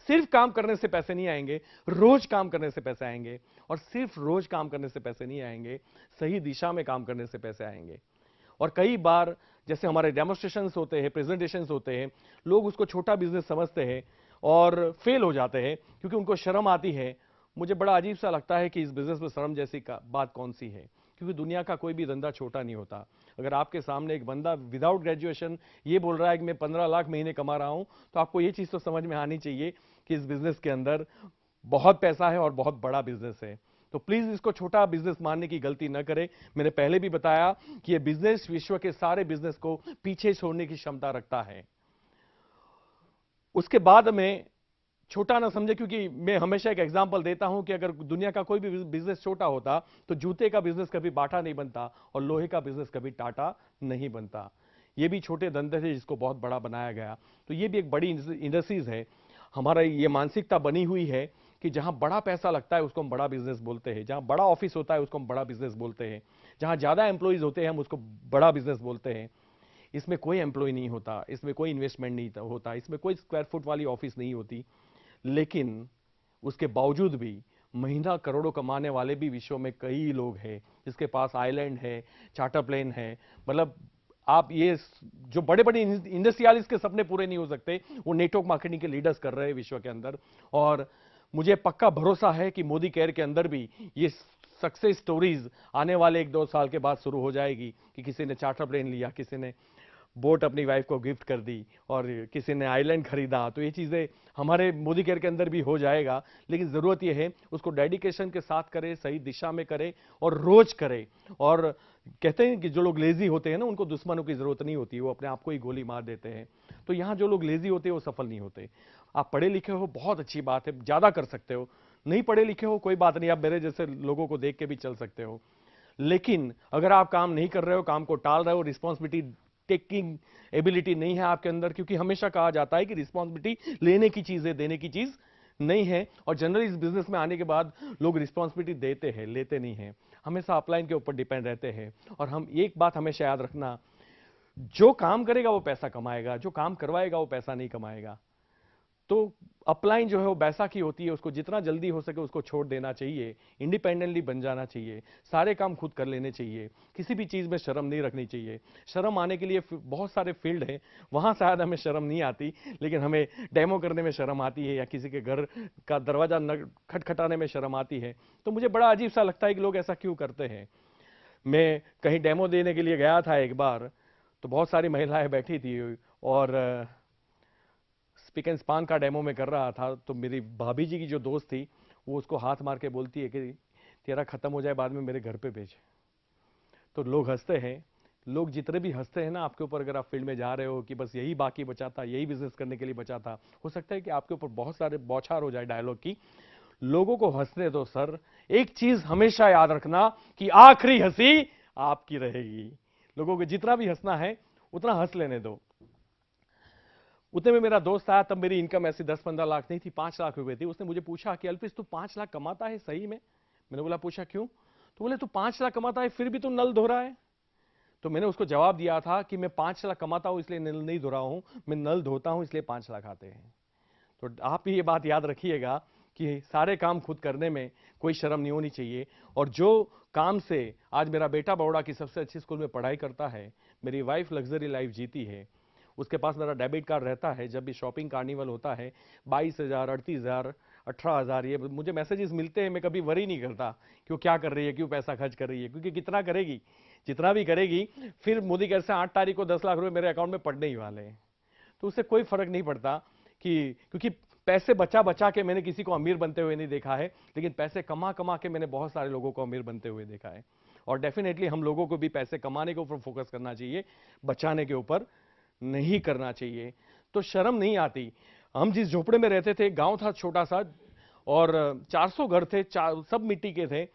सिर्फ काम करने से पैसे नहीं आएंगे, रोज काम करने से पैसे आएंगे। और सिर्फ रोज काम करने से पैसे नहीं आएंगे, सही दिशा में काम करने से पैसे आएंगे। और कई बार जैसे हमारे डेमोन्स्ट्रेशंस होते हैं, प्रेजेंटेशंस होते हैं, लोग उसको छोटा बिजनेस समझते हैं और फेल हो जाते हैं क्योंकि उनको शर्म आती है। मुझे बड़ा अजीब सा लगता है कि इस बिजनेस में शर्म जैसी बात कौन सी है, क्योंकि दुनिया का कोई भी धंधा छोटा नहीं होता। अगर आपके सामने एक बंदा विदाउट ग्रेजुएशन ये बोल रहा है कि मैं 15 लाख महीने कमा रहा हूं, तो आपको ये चीज तो समझ में आनी चाहिए कि इस बिजनेस के अंदर बहुत पैसा है और बहुत बड़ा बिजनेस है। तो प्लीज इसको छोटा बिजनेस मानने की गलती न करें। मैंने पहले भी बताया कि यह बिजनेस विश्व के सारे बिजनेस को पीछे छोड़ने की क्षमता रखता है। उसके बाद में छोटा ना समझे, क्योंकि मैं हमेशा एक एग्जांपल देता हूं कि अगर दुनिया का कोई भी बिजनेस छोटा होता तो जूते का बिजनेस कभी बाटा नहीं बनता और लोहे का बिजनेस कभी टाटा नहीं बनता। ये भी छोटे धंधे थे जिसको बहुत बड़ा बनाया गया। तो ये भी एक बड़ी इंडस्ट्रीज है। हमारा ये मानसिकता बनी हुई है कि जहां बड़ा पैसा लगता है उसको हम बड़ा बिजनेस बोलते हैं, जहां बड़ा ऑफिस होता है उसको हम बड़ा बिजनेस बोलते हैं, जहां ज्यादा एम्प्लॉइज होते हैं हम उसको बड़ा बिजनेस बोलते हैं। इसमें कोई एम्प्लॉय नहीं होता, इसमें कोई इन्वेस्टमेंट नहीं होता, इसमें कोई स्क्वायर फुट वाली ऑफिस नहीं होती, लेकिन उसके बावजूद भी महीना करोड़ों कमाने वाले भी विश्व में कई लोग हैं जिसके पास आइलैंड है, चार्टर प्लेन है। मतलब आप ये जो बड़े बड़े इंडस्ट्रियलिस्ट के सपने पूरे नहीं हो सकते, वो नेटवर्क मार्केटिंग के लीडर्स कर रहे हैं विश्व के अंदर। और मुझे पक्का भरोसा है कि मोदी केयर के अंदर भी ये सक्सेस स्टोरीज आने वाले 1-2 साल के बाद शुरू हो जाएगी कि किसी ने चार्टर प्लेन लिया, किसी ने बोट अपनी वाइफ को गिफ्ट कर दी और किसी ने आइलैंड खरीदा। तो ये चीजें हमारे मोदी केयर के अंदर भी हो जाएगा, लेकिन जरूरत यह है उसको डेडिकेशन के साथ करे, सही दिशा में करे और रोज करे। और कहते हैं कि जो लोग लेजी होते हैं ना, उनको दुश्मनों की जरूरत नहीं होती, वो अपने आप को ही गोली मार देते हैं। तो यहां जो लोग लेजी होते हैं वो सफल नहीं होते। आप पढ़े लिखे हो बहुत अच्छी बात है, ज्यादा कर सकते हो, नहीं पढ़े लिखे हो कोई बात नहीं, आप मेरे जैसे लोगों को देख के भी चल सकते हो। लेकिन अगर आप काम नहीं कर रहे हो, काम को टाल रहे हो, रिस्पॉन्सिबिलिटी टेकिंग एबिलिटी नहीं है आपके अंदर, क्योंकि हमेशा कहा जाता है कि रिस्पॉन्सिबिलिटी लेने की चीज है, देने की चीज नहीं है। और जनरली इस बिजनेस में आने के बाद लोग रिस्पॉन्सिबिलिटी देते हैं, लेते नहीं है, हमेशा अपलाइन के ऊपर डिपेंड रहते हैं। और हम एक बात हमेशा याद रखना, जो काम करेगा वो पैसा कमाएगा, जो काम करवाएगा वो पैसा नहीं कमाएगा। तो अपलाइन जो है वो बैसाखी होती है, उसको जितना जल्दी हो सके उसको छोड़ देना चाहिए, इंडिपेंडेंटली बन जाना चाहिए, सारे काम खुद कर लेने चाहिए, किसी भी चीज में शर्म नहीं रखनी चाहिए। शर्म आने के लिए बहुत सारे फील्ड हैं, वहां शायद हमें शर्म नहीं आती, लेकिन हमें डेमो करने में शर्म आती है या किसी के घर का दरवाजा खटखटाने में शर्म आती है। तो मुझे बड़ा अजीब सा लगता है कि लोग ऐसा क्यों करते हैं। मैं कहीं डेमो देने के लिए गया था एक बार, तो बहुत सारी महिलाएं बैठी थी और स्पीक एंड स्पान का डेमो में कर रहा था। तो मेरी भाभी जी की जो दोस्त थी वो उसको हाथ मार के बोलती है कि तेरा खत्म हो जाए बाद में मेरे घर पे भेज। तो लोग हंसते हैं। लोग जितने भी हंसते हैं ना आपके ऊपर, अगर आप फील्ड में जा रहे हो कि बस यही बाकी बचा था, यही बिजनेस करने के लिए बचा था, हो सकता है कि आपके ऊपर बहुत सारे बौछार हो जाए डायलॉग की। लोगों को हंसने दो सर। एक चीज हमेशा याद रखना कि आखिरी हंसी आपकी रहेगी। लोगों को जितना भी हंसना है उतना हंस लेने दो। उतने में मेरा दोस्त आया, तब मेरी इनकम ऐसी 10-15 लाख नहीं थी, 5 लाख रुपए थी। उसने मुझे पूछा कि अल्पेश तू 5 लाख कमाता है सही में? मैंने बोला पूछा क्यों? तो बोले तू 5 लाख कमाता है फिर भी तू नल धो रहा है। तो मैंने उसको जवाब दिया था कि मैं 5 लाख कमाता हूं इसलिए नल नहीं धो रहा हूं, मैं नल धोता हूं इसलिए 5 लाख आते हैं। तो आप भी ये बात याद रखिएगा कि सारे काम खुद करने में कोई शर्म नहीं होनी चाहिए। और जो काम से आज मेरा बेटा बड़ौदा की सबसे अच्छी स्कूल में पढ़ाई करता है, मेरी वाइफ लग्जरी लाइफ जीती है, उसके पास मेरा डेबिट कार्ड रहता है, जब भी शॉपिंग कार्निवल होता है 22,000, 38,000, 18,000 ये मुझे मैसेजेस मिलते हैं। मैं कभी वरी नहीं करता कि वो क्या कर रही है, क्यों पैसा खर्च कर रही है, क्योंकि कितना करेगी, जितना भी करेगी फिर मोदी केयर से 8 तारीख को 10 लाख रुपए मेरे अकाउंट में पड़ने ही वाले हैं। तो उससे कोई फर्क नहीं पड़ता कि, क्योंकि पैसे बचा बचा के मैंने किसी को अमीर बनते हुए नहीं देखा है, लेकिन पैसे कमा कमा के मैंने बहुत सारे लोगों को अमीर बनते हुए देखा है। और डेफिनेटली हम लोगों को भी पैसे कमाने के ऊपर फोकस करना चाहिए, बचाने के ऊपर नहीं करना चाहिए। तो शर्म नहीं आती। हम जिस झोपड़े में रहते थे, गांव था छोटा सा और 400 घर थे, सब मिट्टी के थे।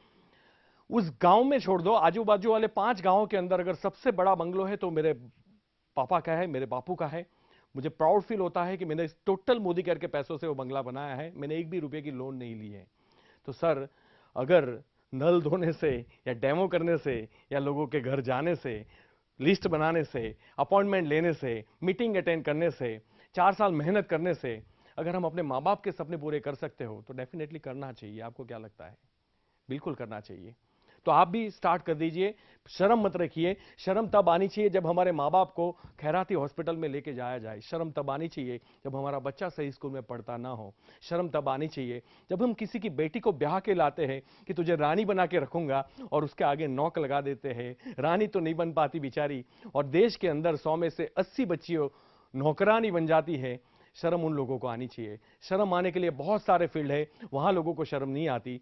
उस गांव में छोड़ दो, आजू बाजू वाले 5 गांवों के अंदर अगर सबसे बड़ा बंगलो है तो मेरे पापा का है, मेरे बापू का है। मुझे प्राउड फील होता है कि मैंने टोटल मोदी केयर के पैसों से वो बंगला बनाया है, मैंने एक भी रुपए की लोन नहीं ली है। तो सर, अगर नल धोने से या डेमो करने से या लोगों के घर जाने से, लिस्ट बनाने से, अपॉइंटमेंट लेने से, मीटिंग अटेंड करने से, 4 साल मेहनत करने से अगर हम अपने माँ बाप के सपने पूरे कर सकते हो तो डेफिनेटली करना चाहिए। आपको क्या लगता है? बिल्कुल करना चाहिए। तो आप भी स्टार्ट कर दीजिए, शर्म मत रखिए। शर्म तब आनी चाहिए जब हमारे माँ बाप को खैराती हॉस्पिटल में लेके जाया जाए। शर्म तब आनी चाहिए जब हमारा बच्चा सही स्कूल में पढ़ता ना हो। शर्म तब आनी चाहिए जब हम किसी की बेटी को ब्याह के लाते हैं कि तुझे रानी बना के रखूंगा, और उसके आगे नौक लगा देते हैं। रानी तो नहीं बन पाती बेचारी, और देश के अंदर 100 में से 80 बच्चियों नौकरानी बन जाती है। शर्म उन लोगों को आनी चाहिए। शर्म आने के लिए बहुत सारे फील्ड है, वहां लोगों को शर्म नहीं आती।